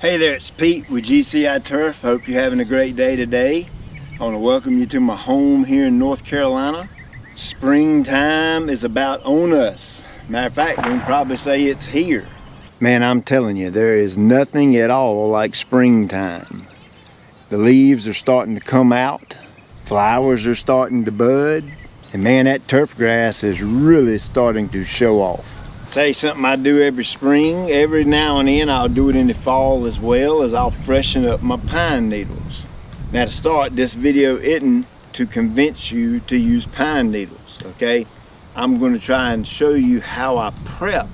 Hey there, it's Pete with GCI Turf. Hope you're having a great day today. I want to welcome you to my home here in North Carolina. Springtime is about on us. Matter of fact, we can probably say it's here. Man, I'm telling you, there is nothing at all like springtime. The leaves are starting to come out, flowers are starting to bud, and man, that turf grass is really starting to show off. Say something I do every spring. Every now and then I'll do it in the fall as well, as I'll freshen up my pine needles. Now to start, this video isn't to convince you to use pine needles, okay? I'm going to try and show you how I prep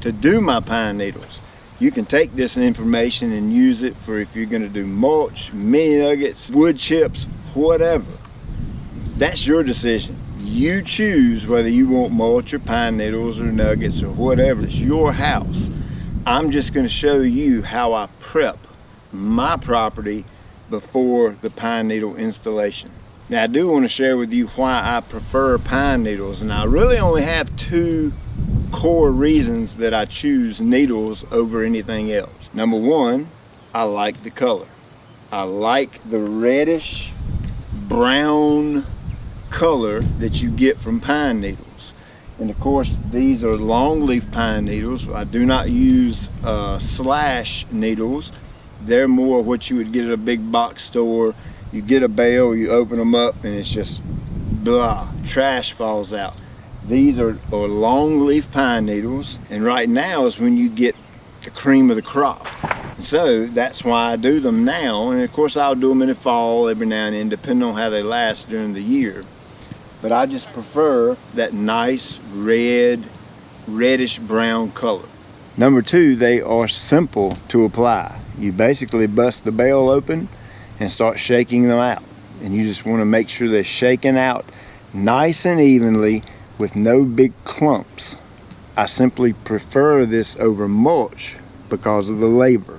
to do my pine needles. You can take this information and use it for if you're going to do mulch, mini nuggets, wood chips, whatever. That's your decision. You choose whether you want mulch or pine needles or nuggets or whatever. It's your house. I'm just going to show you how I prep my property before the pine needle installation. Now I do want to share with you why I prefer pine needles, and I really only have two core reasons that I choose needles over anything else. Number one, I like the color. I like the reddish brown color that you get from pine needles. And of course, these are longleaf pine needles. I do not use slash needles. They're more what you would get at a big box store. You get a bale, you open them up, and it's just blah, trash falls out. These are longleaf pine needles, and right now is when you get the cream of the crop. So that's why I do them now, and of course I'll do them in the fall every now and then, depending on how they last during the year. But I just prefer that nice reddish brown color. Number two, they are simple to apply. You basically bust the bale open and start shaking them out. And you just want to make sure they're shaken out nice and evenly with no big clumps. I simply prefer this over mulch because of the labor.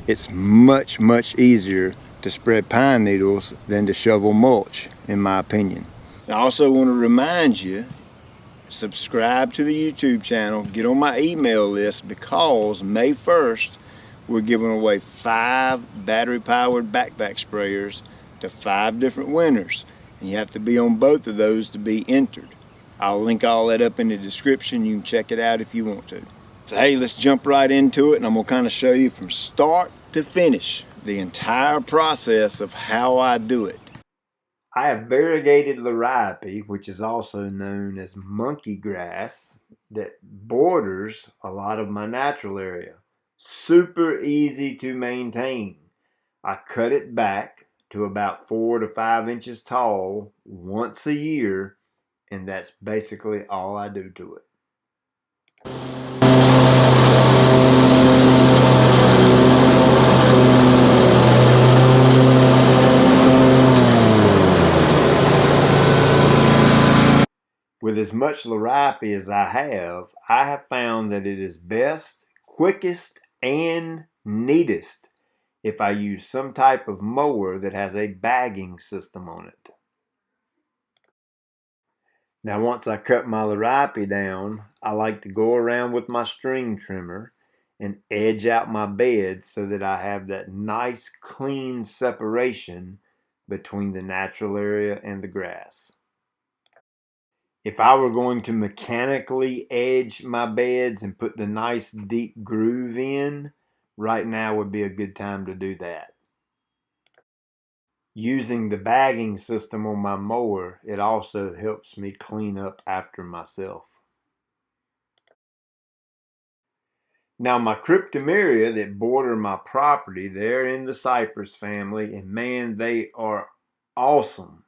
It's much easier to spread pine needles than to shovel mulch, in my opinion. I also want to remind you, subscribe to the YouTube channel, get on my email list, because May 1st we're giving away 5 battery powered backpack sprayers to 5 different winners, and you have to be on both of those to be entered. I'll link all that up in the description. You can check it out if you want to. So hey, let's jump right into it, and I'm going to kind of show you from start to finish the entire process of how I do it. I have variegated liripe, which is also known as monkey grass, that borders a lot of my natural area. Super easy to maintain. I cut it back to about 4 to 5 inches tall once a year, and that's basically all I do to it. With as much liripe as I have found that it is best, quickest, and neatest if I use some type of mower that has a bagging system on it. Now once I cut my liripe down, I like to go around with my string trimmer and edge out my bed so that I have that nice clean separation between the natural area and the grass. If I were going to mechanically edge my beds and put the nice deep groove in, right now would be a good time to do that. Using the bagging system on my mower, it also helps me clean up after myself. Now my cryptomeria that border my property, they're in the cypress family, and man, they are awesome.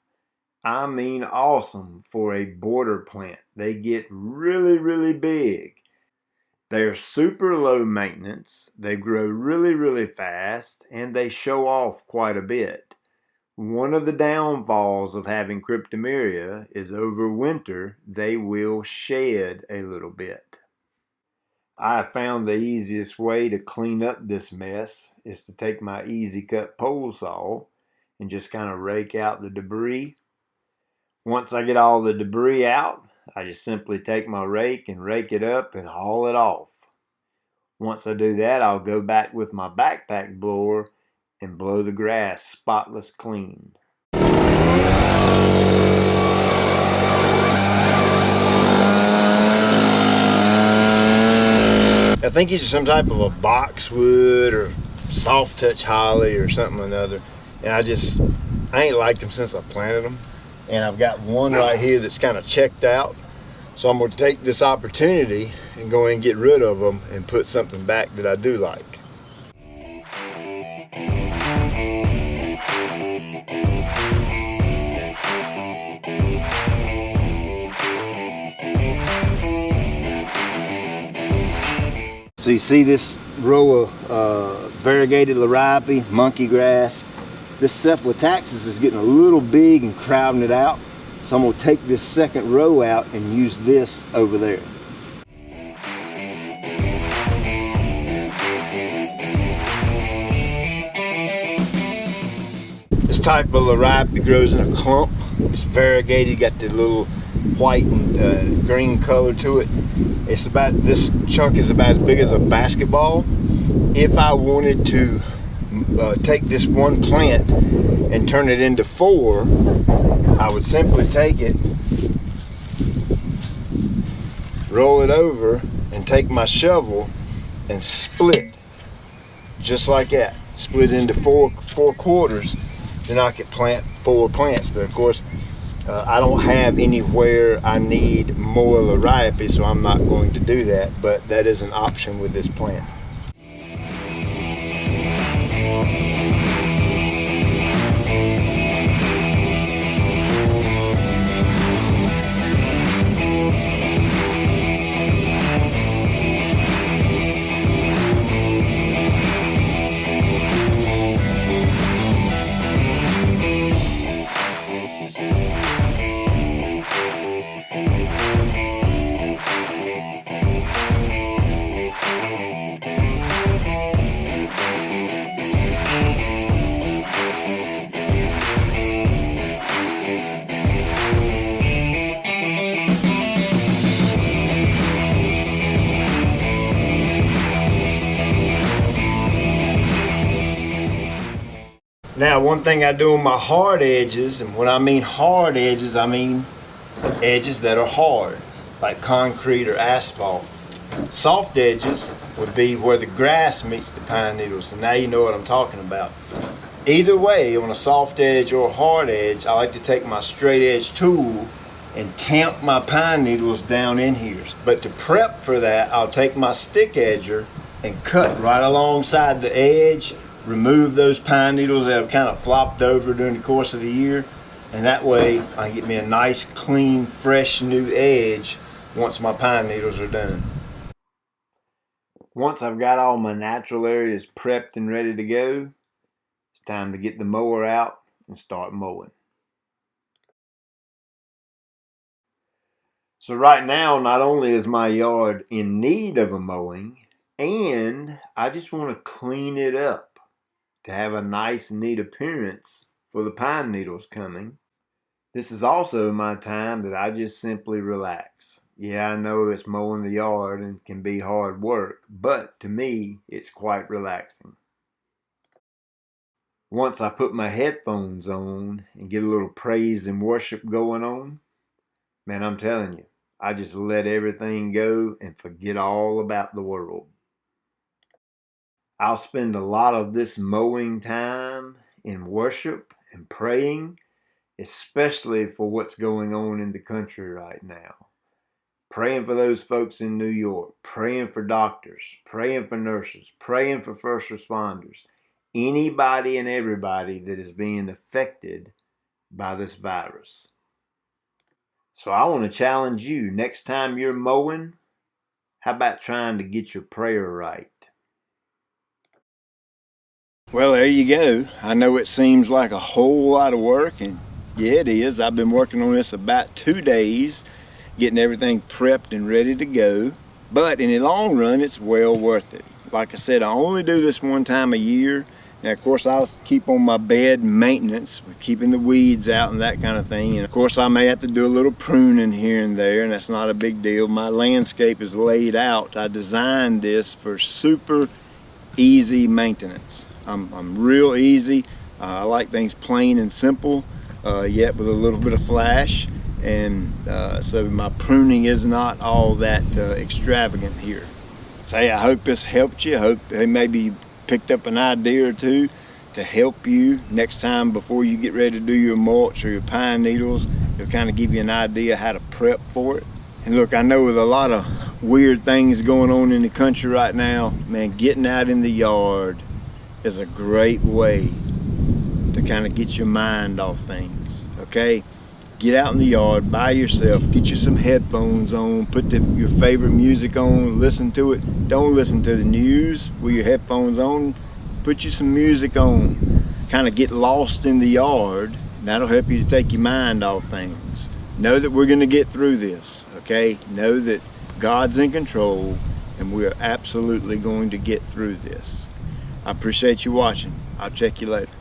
I mean awesome for a border plant. They get really big. They're super low maintenance, they grow really fast, and they show off quite a bit. One of the downfalls of having cryptomeria is over winter, they will shed a little bit. I have found the easiest way to clean up this mess is to take my easy cut pole saw and just kind of rake out the debris. Once I get all the debris out, I just simply take my rake and rake it up and haul it off. Once I do that, I'll go back with my backpack blower and blow the grass spotless clean. I think these are some type of a boxwood or soft touch holly or something or another. And I ain't liked them since I planted them. And I've got one right here that's kind of checked out. So I'm going to take this opportunity and go in and get rid of them and put something back that I do like. So you see this row of variegated liripe, monkey grass. This cephalotaxis is getting a little big and crowding it out. So I'm going to take this second row out and use this over there. This type of liripe grows in a clump. It's variegated, got the little white and green color to it. This chunk is about as big as a basketball. If I wanted to take this one plant and turn it into 4, I would simply take it, roll it over, and take my shovel and split, just like that. Split it into four quarters, then I could plant 4 plants. But of course, I don't have anywhere I need more liripe, so I'm not going to do that, but that is an option with this plant. Now, one thing I do on my hard edges, and when I mean hard edges, I mean edges that are hard, like concrete or asphalt. Soft edges would be where the grass meets the pine needles, so now you know what I'm talking about. Either way, on a soft edge or a hard edge, I like to take my straight edge tool and tamp my pine needles down in here. But to prep for that, I'll take my stick edger and cut right alongside the edge, remove those pine needles that have kind of flopped over during the course of the year, and that way I can get me a nice, clean, fresh new edge once my pine needles are done. Once I've got all my natural areas prepped and ready to go, it's time to get the mower out and start mowing. So right now, not only is my yard in need of a mowing, and I just want to clean it up to have a nice, neat appearance for the pine needles coming. This is also my time that I just simply relax. Yeah, I know it's mowing the yard and can be hard work, but to me, it's quite relaxing. Once I put my headphones on and get a little praise and worship going on, man, I'm telling you, I just let everything go and forget all about the world. I'll spend a lot of this mowing time in worship and praying, especially for what's going on in the country right now. Praying for those folks in New York, praying for doctors, praying for nurses, praying for first responders, anybody and everybody that is being affected by this virus. So I want to challenge you, next time you're mowing, how about trying to get your prayer right? Well, there you go. I know it seems like a whole lot of work, and yeah, it is. I've been working on this about 2 days, getting everything prepped and ready to go. But in the long run, it's well worth it. Like I said, I only do this one time a year, Now, of course, I'll keep on my bed maintenance, with keeping the weeds out and that kind of thing. And of course, I may have to do a little pruning here and there, and that's not a big deal. My landscape is laid out. I designed this for super easy maintenance. I'm real easy. I like things plain and simple, yet with a little bit of flash. And so my pruning is not all that extravagant here. So hey, I hope this helped you. I hope maybe picked up an idea or two to help you next time before you get ready to do your mulch or your pine needles. It'll kind of give you an idea how to prep for it. And look, I know with a lot of weird things going on in the country right now, man, getting out in the yard is a great way to kind of get your mind off things, okay? Get out in the yard by yourself, get you some headphones on, put your favorite music on, listen to it. Don't listen to the news with your headphones on. Put you some music on. Kind of get lost in the yard. That'll help you to take your mind off things. Know that we're going to get through this, okay? Know that God's in control and we're absolutely going to get through this. I appreciate you watching. I'll check you later.